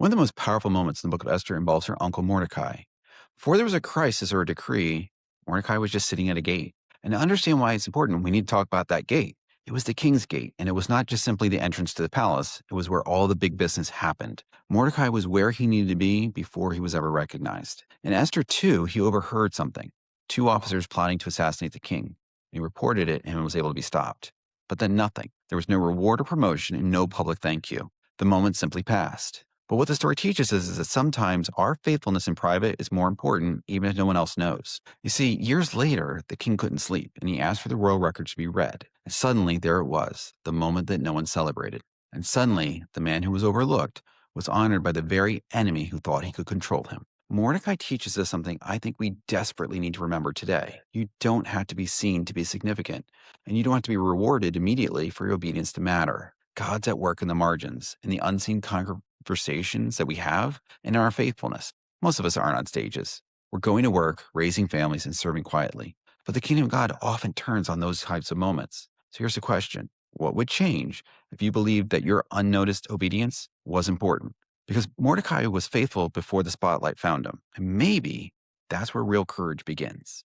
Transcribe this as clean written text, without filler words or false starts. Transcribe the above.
One of the most powerful moments in the book of Esther involves her uncle Mordecai. Before there was a crisis or a decree, Mordecai was just sitting at a gate. And to understand why it's important, we need to talk about that gate. It was the king's gate, and it was not just simply the entrance to the palace, it was where all the big business happened. Mordecai was where he needed to be before he was ever recognized. In Esther 2, he overheard something two officers plotting to assassinate the king. He reported it and was able to be stopped. But then nothing. There was no reward or promotion and no public thank you. The moment simply passed. But what the story teaches us is that sometimes our faithfulness in private is more important, even if no one else knows. You see, years later, the king couldn't sleep, and he asked for the royal records to be read. And suddenly, there it was, the moment that no one celebrated. And suddenly, the man who was overlooked was honored by the very enemy who thought he could control him. Mordecai teaches us something I think we desperately need to remember today. You don't have to be seen to be significant, and you don't have to be rewarded immediately for your obedience to matter. God's at work in the margins, in the unseen conversations that we have, and in our faithfulness. Most of us aren't on stages. We're going to work, raising families, and serving quietly. But the kingdom of God often turns on those types of moments. So here's the question. What would change if you believed that your unnoticed obedience was important? Because Mordecai was faithful before the spotlight found him. And maybe that's where real courage begins.